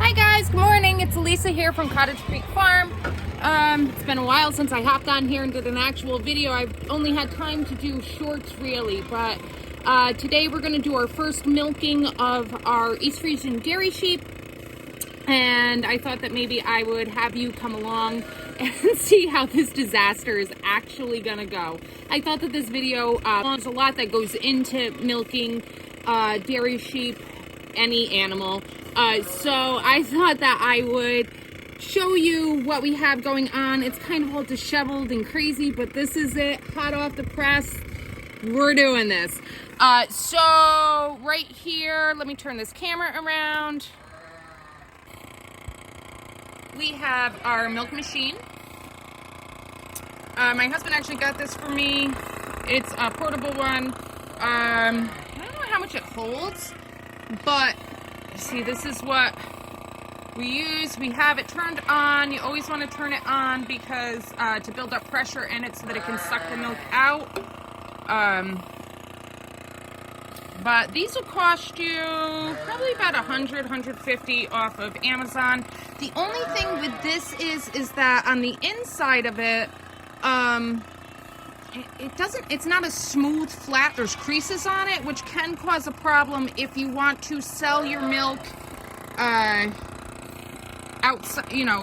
Hi guys, good morning. It's Elisa here from Cottage Creek Farm. It's been a while since I hopped on here and did an actual video. I've only had time to do shorts really, but today we're going to do our first milking of our East Frisian dairy sheep. And I thought that maybe I would have you come along and see how this disaster is actually going to go. I thought that this video, there's a lot that goes into milking dairy sheep, any animal. So I thought that I would show you what we have going on. It's kind of all disheveled and crazy, but this is it, hot off the press. We're doing this. So right here, let me turn this camera around. We have our milk machine. My husband actually got this for me. It's a portable one. I don't know how much it holds, but see, this is what we use. We have it turned on. You always want to turn it on because to build up pressure in it so that it can suck the milk out. But these will cost you probably about $100, $150 off of Amazon. The only thing with this is that on the inside of it, it's not a smooth, flat. There's creases on it, which can cause a problem if you want to sell your milk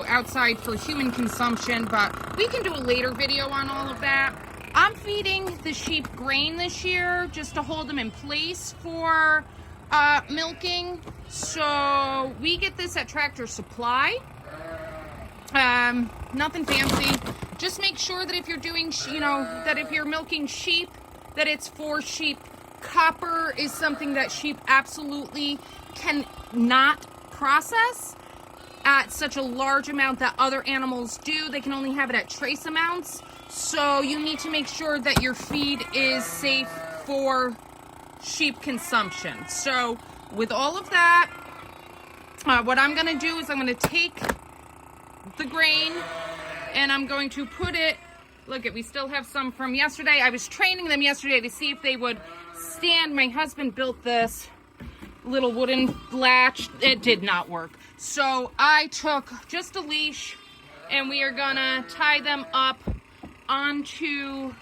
outside for human consumption. But we can do a later video on all of that. I'm feeding the sheep grain this year just to hold them in place for milking. So we get this at Tractor Supply. Nothing fancy. Just make sure that if you're doing, that if you're milking sheep, that it's for sheep. Copper is something that sheep absolutely cannot process at such a large amount that other animals do. They can only have it at trace amounts. So you need to make sure that your feed is safe for sheep consumption. So with all of that, what I'm going to do is I'm going to take the grain and I'm going to put it, look we still have some from yesterday. I was training them yesterday to see if they would stand. My husband built this little wooden latch. It did not work. So I took just a leash and we are gonna tie them up onto,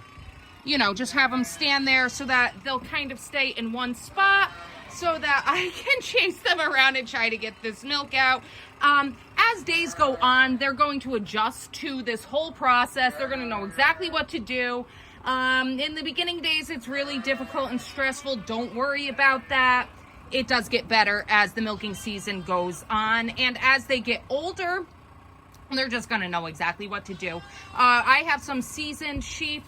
just have them stand there so that they'll kind of stay in one spot so that I can chase them around and try to get this milk out. As days go on, they're going to adjust to this whole process. They're going to know exactly what to do. In the beginning days, it's really difficult and stressful. Don't worry about that. It does get better as the milking season goes on. And as they get older, they're just going to know exactly what to do. I have some seasoned sheep.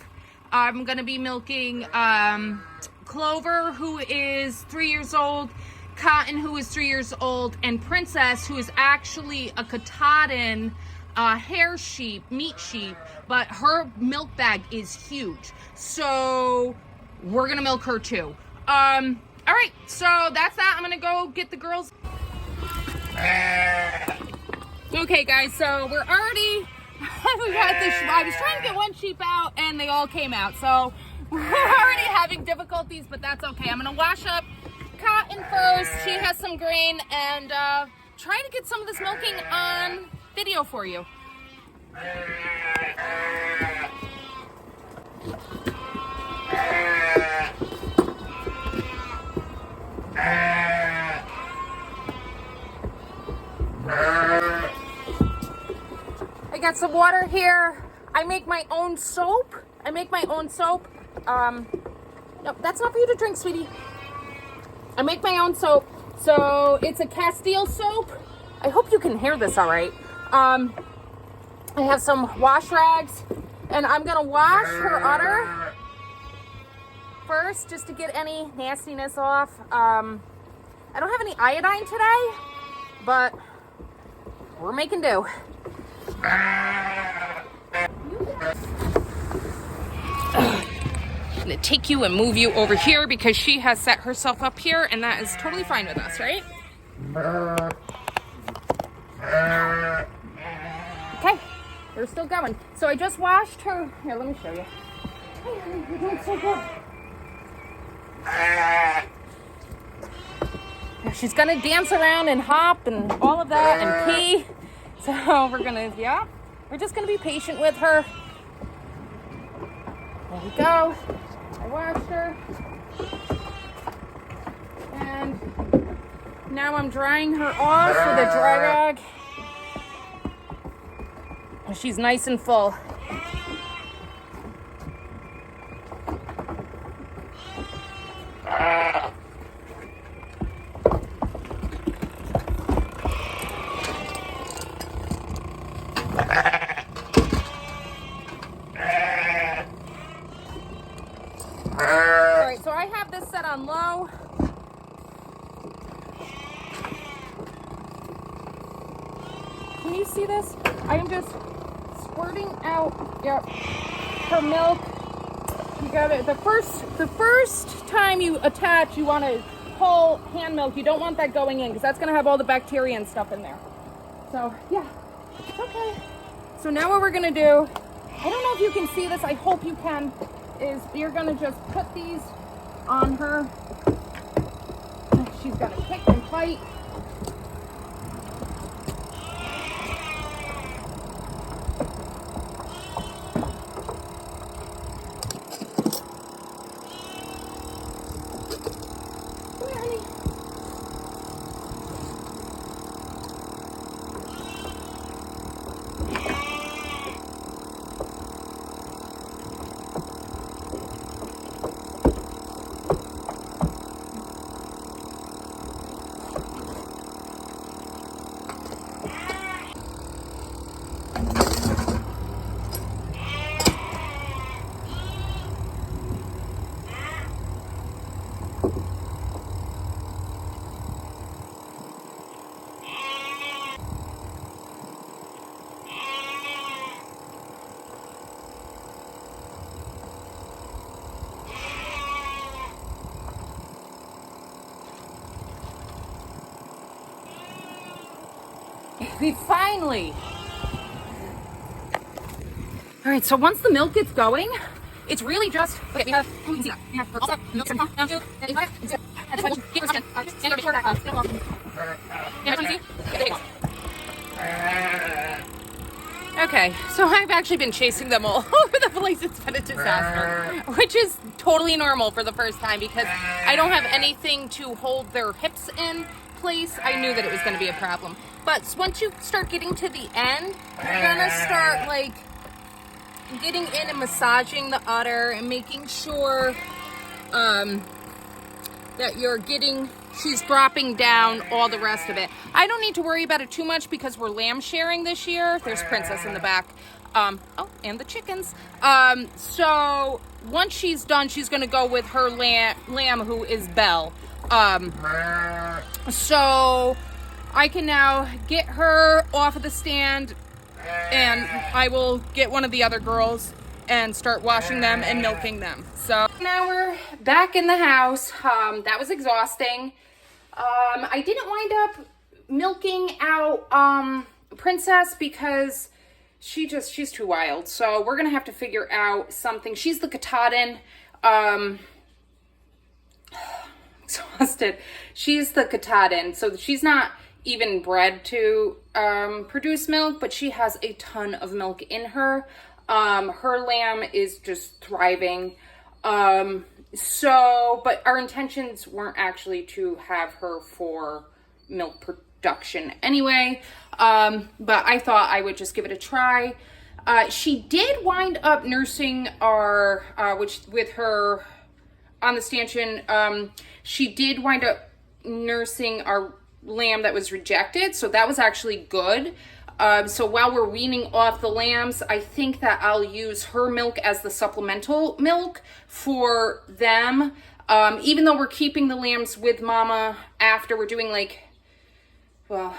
I'm going to be milking Clover, who is 3 years old, Cotton, who is 3 years old, and Princess, who is actually a Katahdin hair sheep, meat sheep, but her milk bag is huge. So we're going to milk her too. All right, so that's that. I'm going to go get the girls. Okay, guys, so we're already, we got this, I was trying to get one sheep out, and they all came out, so we're already having difficulties, but that's okay. I'm going to wash up Cotton first. She has some grain, and try to get some of this milking on video for you. I got some water here. I make my own soap. No, that's not for you to drink, sweetie. I make my own soap. So it's a Castile soap. I hope you can hear this all right. I have some wash rags, and I'm gonna wash her udder first just to get any nastiness off. I don't have any iodine today, but we're making do. I'm gonna take you and move you over here because she has set herself up here, and that is totally fine with us, right? Okay, we're still going. So I just washed her. Here, let me show you. Hey, you're doing so good. she's gonna dance around and hop and all of that and pee. So we're just gonna be patient with her. There we go. I washed her. And now I'm drying her off with a dry rag. She's nice and full. Alright, so I have this set on low. Can you see this? I am just squirting out, her milk. You got it. The first time you attach, you want to pull hand milk. You don't want that going in because that's going to have all the bacteria and stuff in there. So yeah, it's okay. So now what we're going to do, I don't know if you can see this, I hope you can, is you're going to just put these on her. She's going to kick and fight. We finally. All right, so once the milk gets going, it's really just, okay, we have okay, so I've actually been chasing them all over the place. It's been a disaster, which is totally normal for the first time because I don't have anything to hold their hips in place. I knew that it was going to be a problem. But once you start getting to the end, you're going to start like getting in and massaging the udder and making sure that she's dropping down all the rest of it. I don't need to worry about it too much because we're lamb sharing this year. There's Princess in the back. Oh, and the chickens. So once she's done, she's going to go with her lamb who is Belle. So I can now get her off of the stand and I will get one of the other girls and start washing them and milking them. So now we're back in the house. That was exhausting. I didn't wind up milking out Princess because she's too wild. So we're gonna have to figure out something. She's the Katahdin. Exhausted. She's the Katahdin, so she's not even bred to produce milk, but she has a ton of milk in her. Her lamb is just thriving. But our intentions weren't actually to have her for milk production anyway. But I thought I would just give it a try. She did wind up nursing with her on the stanchion. She did wind up nursing our lamb that was rejected, so that was actually good. So while we're weaning off the lambs, I think that I'll use her milk as the supplemental milk for them. Even though we're keeping the lambs with mama after we're doing we'll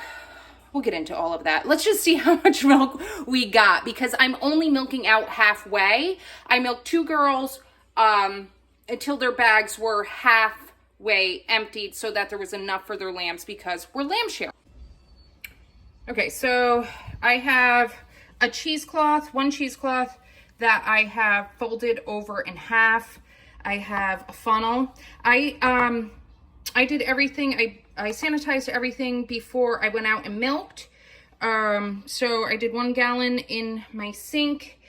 get into all of that. Let's just see how much milk we got because I'm only milking out halfway. I milked 2 girls until their bags were halfway emptied so that there was enough for their lambs because we're lamb sharing. Okay, so I have a cheesecloth, one cheesecloth that I have folded over in half. I have a funnel. I I did everything. I sanitized everything before I went out and milked. So I did 1 gallon in my sink.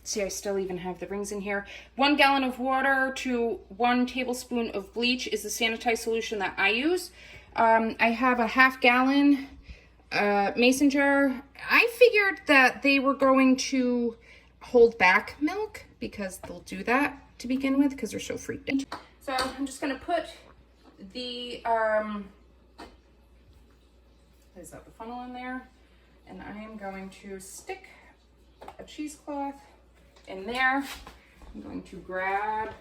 See, I still even have the rings in here. 1 gallon of water to 1 tablespoon of bleach is the sanitized solution that I use. I have a 1/2 gallon mason jar. I figured that they were going to hold back milk because they'll do that to begin with because they're so freaked out. So I'm just gonna put the is that the funnel in there, and I am going to stick a cheesecloth in there. I'm going to grab,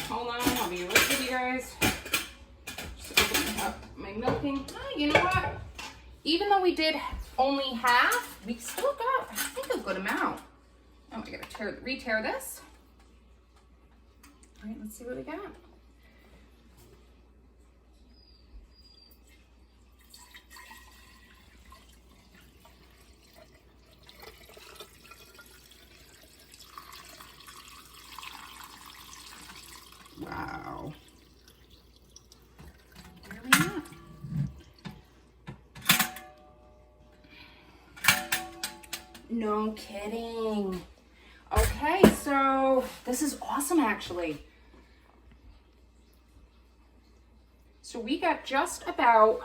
hold on, I'll be right with you guys. Just opening up my milking. Oh, you know what? Even though we did only half, we still got, I think, a good amount. Oh, I gotta re-tear this. All right, let's see what we got. Wow. Where are we at? No kidding. Okay, so this is awesome actually. So we got just about,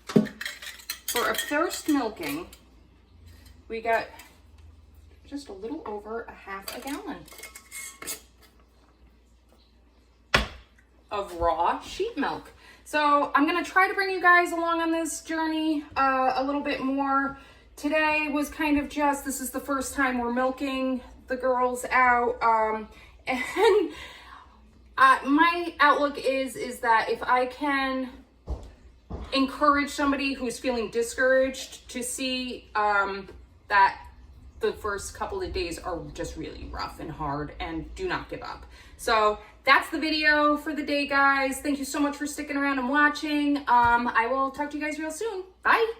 for a first milking, we got just a little over a 1/2 gallon of raw sheep milk. So I'm gonna try to bring you guys along on this journey a little bit more. Today was kind of just, this is the first time we're milking the girls out. And my outlook is that if I can encourage somebody who's feeling discouraged to see that the first couple of days are just really rough and hard, and do not give up. So that's the video for the day, guys. Thank you so much for sticking around and watching. I will talk to you guys real soon. Bye.